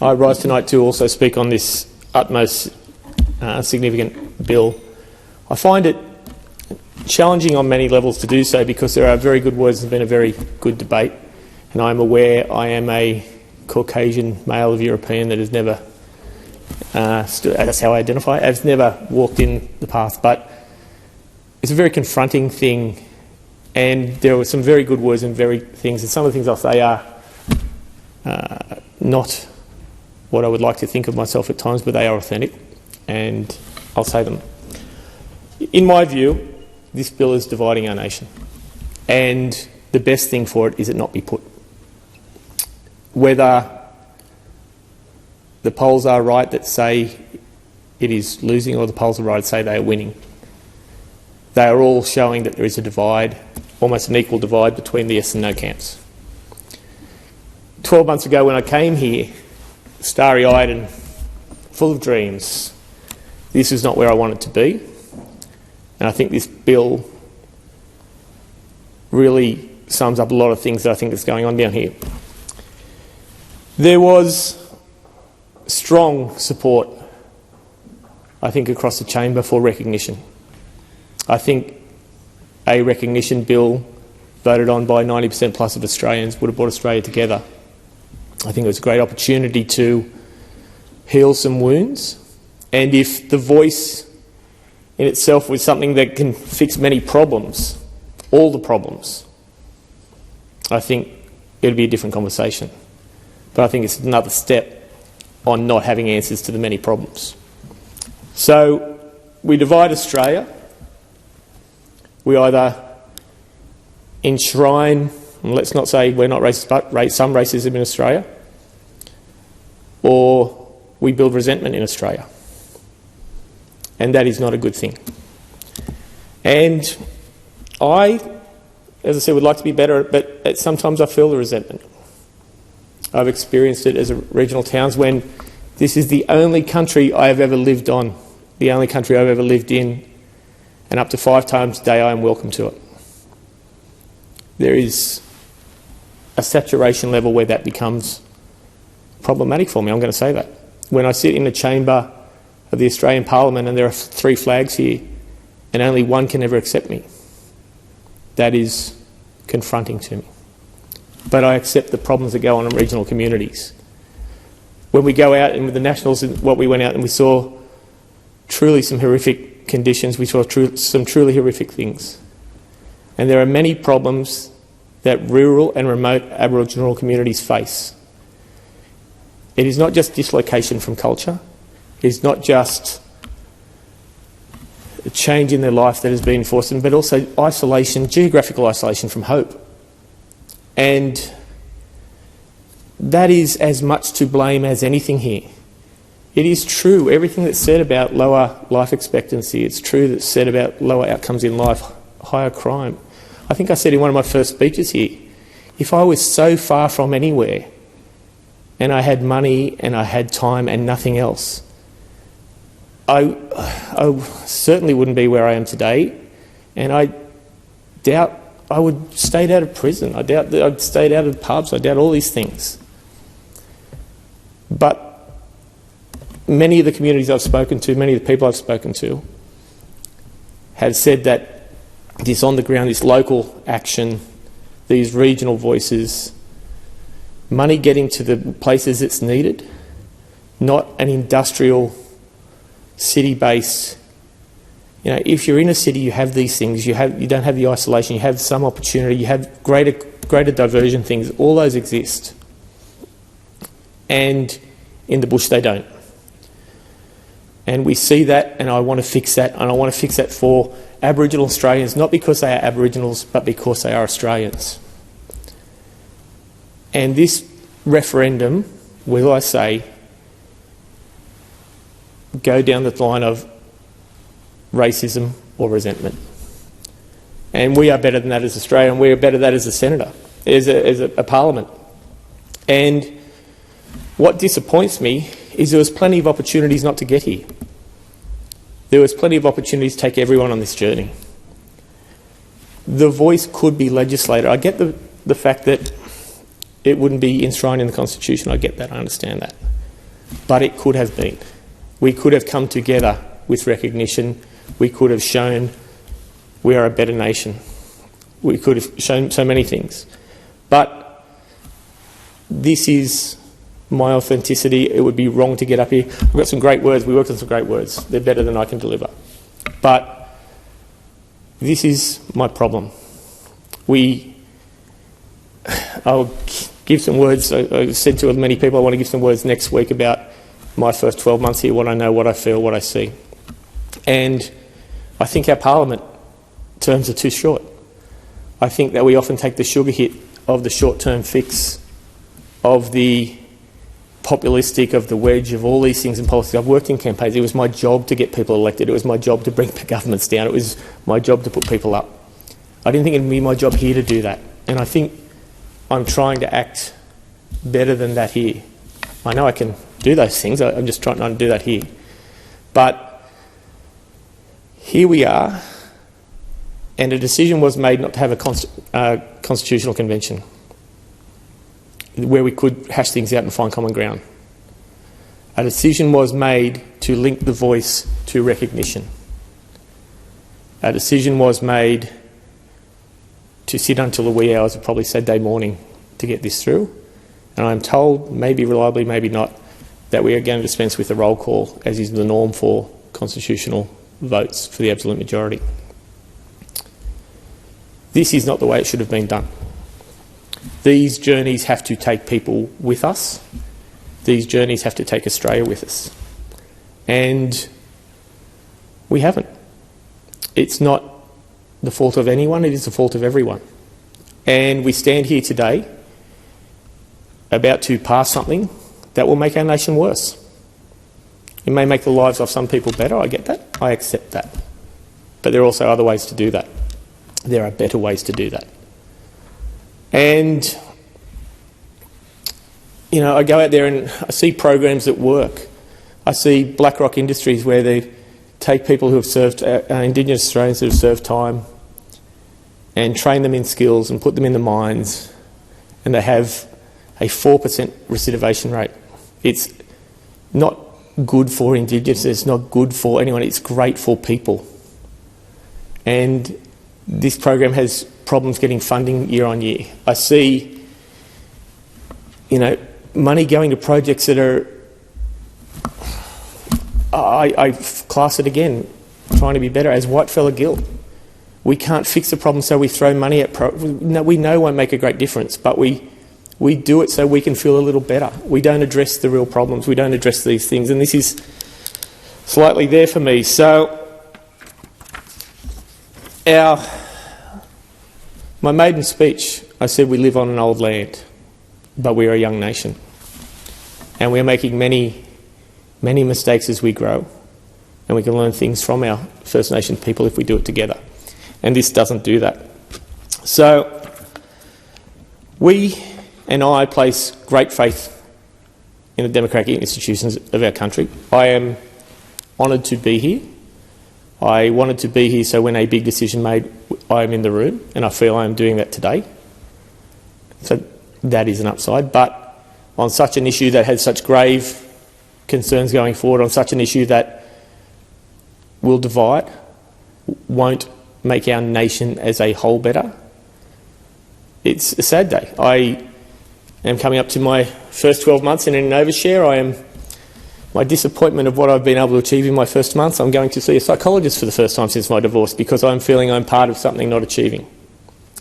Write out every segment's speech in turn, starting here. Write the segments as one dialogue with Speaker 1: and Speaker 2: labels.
Speaker 1: I rise tonight to also speak on this utmost significant bill. I find it challenging on many levels to do so because there are very good words and been a very good debate, and I'm aware I am a Caucasian male of European that has never, that's how I identify, has never walked in the path, but it's a very confronting thing, and there were some very good words and very things, and some of the things I'll say are not what I would like to think of myself at times, but they are authentic, and I'll say them. In my view, this bill is dividing our nation, and the best thing for it is it not be put. Whether the polls are right that say it is losing or the polls are right that say they are winning, they are all showing that there is a divide, almost an equal divide between the yes and no camps. 12 months ago when I came here, starry-eyed and full of dreams, this is not where I wanted to be, and I think this bill really sums up a lot of things that I think is going on down here. There was strong support, I think, across the chamber for recognition. I think a recognition bill voted on by 90% plus of Australians would have brought Australia together. I think it was a great opportunity to heal some wounds, and if the voice in itself was something that can fix many problems, all the problems, I think it would be a different conversation. But I think it's another step on not having answers to the many problems. So we divide Australia. We either enshrine, and let's not say we're not racist, but some racism in Australia, or we build resentment in Australia. And that is not a good thing. And I, as I said, would like to be better, but sometimes I feel the resentment. I've experienced it as a regional towns when this is the only country I have ever lived on, the only country I've ever lived in, and up to 5 times a day I am welcome to it. There is a saturation level where that becomes problematic for me, I'm going to say that. When I sit in the chamber of the Australian Parliament and there are 3 flags here and only one can ever accept me, that is confronting to me. But I accept the problems that go on in regional communities. When we go out and with the Nationals, what we went out and we saw truly some horrific conditions, we saw some truly horrific things. And there are many problems that rural and remote Aboriginal communities face. It is not just dislocation from culture, it is not just a change in their life that has been forced them, but also isolation, geographical isolation from hope. And that is as much to blame as anything here. It is true, everything that's said about lower life expectancy, it's true that's said about lower outcomes in life, higher crime. I think I said in one of my first speeches here, if I was so far from anywhere and I had money and I had time and nothing else, I certainly wouldn't be where I am today, and I doubt I would have stayed out of prison. I doubt that I'd stayed out of pubs. I doubt all these things. But many of the communities I've spoken to, many of the people I've spoken to, have said that this on the ground, this local action, these regional voices, money getting to the places it's needed, not an industrial, city-based. You know, if you're in a city, you have these things. You don't have the isolation. You have some opportunity. You have greater diversion things. All those exist, and in the bush they don't. And we see that, and I want to fix that, and I want to fix that for Aboriginal Australians, not because they are Aboriginals, but because they are Australians. And this referendum, will I say, go down the line of racism or resentment. And we are better than that as Australia, and we are better than that as a senator, as a parliament. And what disappoints me is there was plenty of opportunities not to get here. There was plenty of opportunities to take everyone on this journey. The voice could be legislated. I get the fact that it wouldn't be enshrined in the Constitution. I get that. I understand that. but it could have been. We could have come together with recognition. We could have shown we are a better nation. We could have shown so many things. But this is my authenticity. It would be wrong to get up here. I've got some great words. We worked on some great words. They're better than I can deliver. But this is my problem. I'll give some words. I said to many people I want to give some words next week about my first 12 months here, what I know, what I feel, what I see. And I think our parliament terms are too short. I think that we often take the sugar hit of the short-term fix, of the populistic, of the wedge, of all these things in politics. I've worked in campaigns. It was my job to get people elected. It was my job to bring governments down. It was my job to put people up. I didn't think it would be my job here to do that. And I think I'm trying to act better than that here. I know I can do those things. I'm just trying not to do that here. But here we are, and a decision was made not to have a constitutional convention where we could hash things out and find common ground. A decision was made to link the voice to recognition. A decision was made to sit until the wee hours of probably Saturday morning to get this through. And I'm told, maybe reliably, maybe not, that we are going to dispense with a roll call, as is the norm for constitutional votes for the absolute majority. This is not the way it should have been done. These journeys have to take people with us. These journeys have to take Australia with us. And we haven't. It's not the fault of anyone, it is the fault of everyone. And we stand here today about to pass something that will make our nation worse. It may make the lives of some people better, I get that, I accept that. But there are also other ways to do that. There are better ways to do that. And, you know, I go out there and I see programs that work. I see BlackRock Industries where they take people who have served, Indigenous Australians who have served time, and train them in skills and put them in the mines, and they have a 4% recidivation rate. It's not good for Indigenous, it's not good for anyone, it's great for people. And this program has problems getting funding year on year. I see, you know, money going to projects that are, I class it again, trying to be better, as whitefella guilt. We can't fix the problem, so we throw money at we know won't make a great difference, but we do it so we can feel a little better. We don't address the real problems. We don't address these things, and this is slightly there for me. So my maiden speech, I said we live on an old land, but we are a young nation. And we're making many, many mistakes as we grow. And we can learn things from our First Nation people if we do it together. And this doesn't do that. So we and I place great faith in the democratic institutions of our country. I am honoured to be here. I wanted to be here so when a big decision made, I am in the room, and I feel I am doing that today. So that is an upside. But on such an issue that has such grave concerns going forward, on such an issue that will divide, won't make our nation as a whole better, it's a sad day. I am coming up to my first 12 months in an overshare. My disappointment of what I've been able to achieve in my first months, I'm going to see a psychologist for the first time since my divorce because I'm feeling I'm part of something not achieving.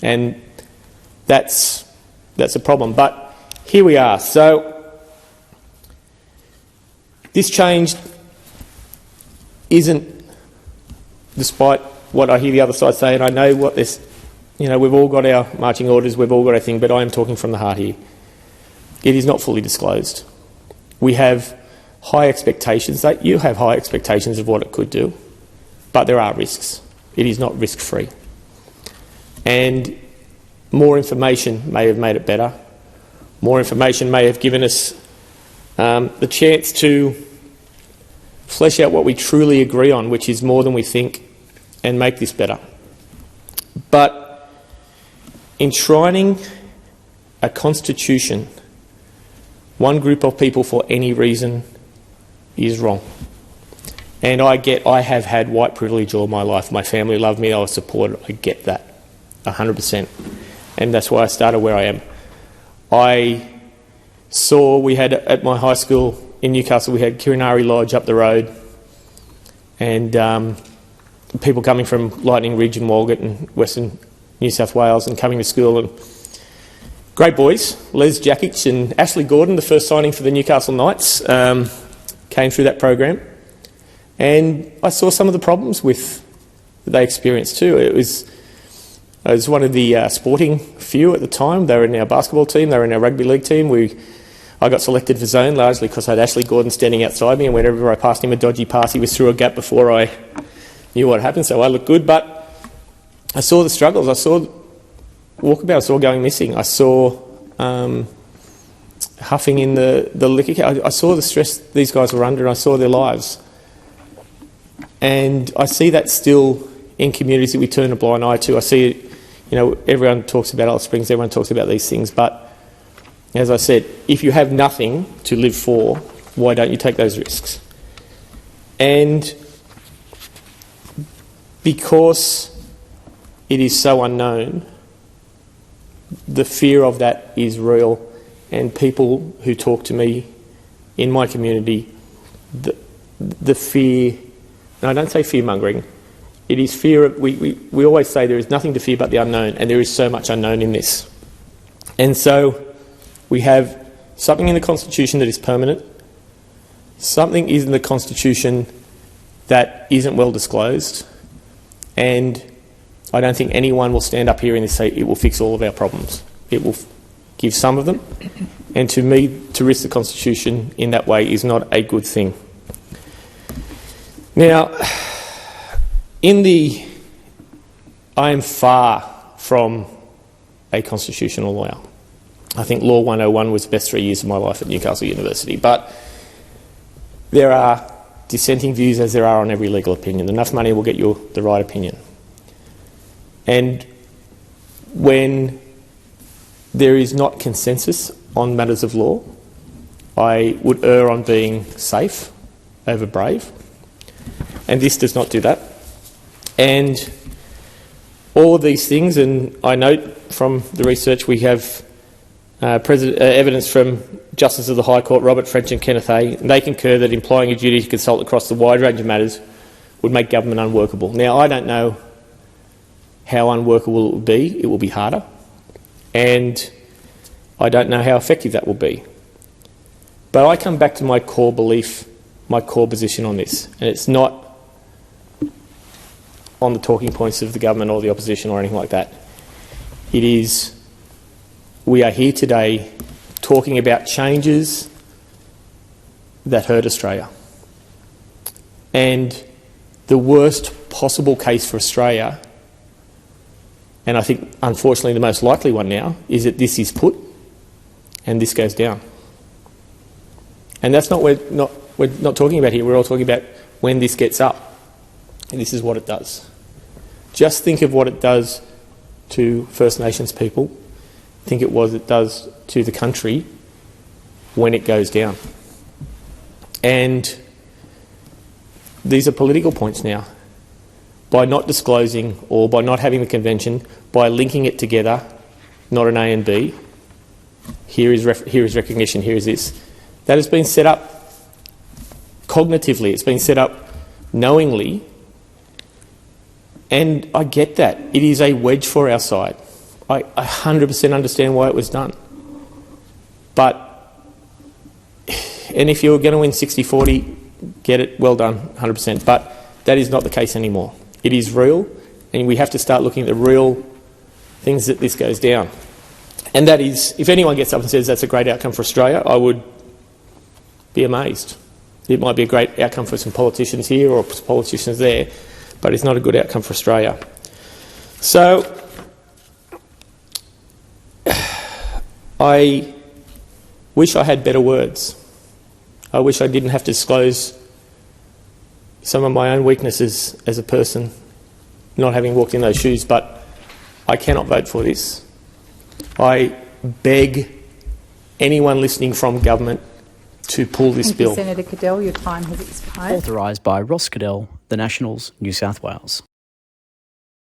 Speaker 1: And that's a problem. But here we are. So this change isn't, despite what I hear the other side say, and I know what this, you know, we've all got our marching orders, we've all got our thing, but I am talking from the heart here. It is not fully disclosed. We have high expectations. You have high expectations of what it could do, but there are risks. It is not risk-free. And more information may have made it better. More information may have given us the chance to flesh out what we truly agree on, which is more than we think, and make this better. But enshrining a constitution one group of people for any reason is wrong. And I have had white privilege all my life. My family loved me, I was supported. I get that, 100%. And that's why I started where I am. We had at my high school in Newcastle, we had Kirinari Lodge up the road, and people coming from Lightning Ridge and Walgett and Western New South Wales and coming to school, and great boys. Les Jakic and Ashley Gordon, the first signing for the Newcastle Knights, came through that program, and I saw some of the problems that they experienced too. I was one of the sporting few at the time. They were in our basketball team, they were in our rugby league team. I got selected for zone largely because I had Ashley Gordon standing outside me, and whenever I passed him a dodgy pass, he was through a gap before I knew what happened, so I looked good. But I saw the struggles. I saw walkabout, I saw going missing. I saw huffing in the liquor. I saw the stress these guys were under, and I saw their lives. And I see that still in communities that we turn a blind eye to. I see it, everyone talks about Alice Springs, everyone talks about these things, but as I said, if you have nothing to live for, why don't you take those risks? And because it is so unknown, the fear of that is real, and people who talk to me in my community, the fear, no, I don't say fear-mongering, it is fear of, we always say there is nothing to fear but the unknown, and there is so much unknown in this. And so we have something in the Constitution that is permanent, something is in the Constitution that isn't well disclosed, and I don't think anyone will stand up here and say it will fix all of our problems. It will give some of them, and to me, to risk the Constitution in that way is not a good thing. Now, I am far from a constitutional lawyer. I think Law 101 was the best 3 years of my life at Newcastle University, but there are dissenting views as there are on every legal opinion. Enough money will get you the right opinion. And when there is not consensus on matters of law, I would err on being safe over brave, and this does not do that. And all of these things, and I note from the research we have evidence from Justices of the High Court, Robert French and Kenneth A. They concur that implying a duty to consult across the wide range of matters would make government unworkable. Now, I don't know how unworkable it will be. It will be harder. And I don't know how effective that will be. But I come back to my core belief, my core position on this, and it's not on the talking points of the government or the opposition or anything like that. It is, we are here today talking about changes that hurt Australia. And the worst possible case for Australia, and I think unfortunately the most likely one now, is that this is put and this goes down. And that's not what we're not talking about here. We're all talking about when this gets up, and this is what it does. Just think of what it does to First Nations people. Think what it does to the country when it goes down. And these are political points now. By not disclosing, or by not having the convention, by linking it together, not an A and B, here is recognition, here is this. That has been set up cognitively, it's been set up knowingly, and I get that. It is a wedge for our side. I 100% understand why it was done. And if you're going to win 60-40, get it, well done, 100%. But that is not the case anymore. It is real, and we have to start looking at the real things that this goes down. And that is, if anyone gets up and says that's a great outcome for Australia, I would be amazed. It might be a great outcome for some politicians here or politicians there, but it's not a good outcome for Australia. So I wish I had better words. I wish I didn't have to disclose some of my own weaknesses as a person, not having walked in those shoes, but I cannot vote for this. I beg anyone listening from government to pull this
Speaker 2: Thank
Speaker 1: bill.
Speaker 2: you, Senator Cadell. Your time has expired.
Speaker 3: Authorised by Ross Cadell, The Nationals, New South Wales.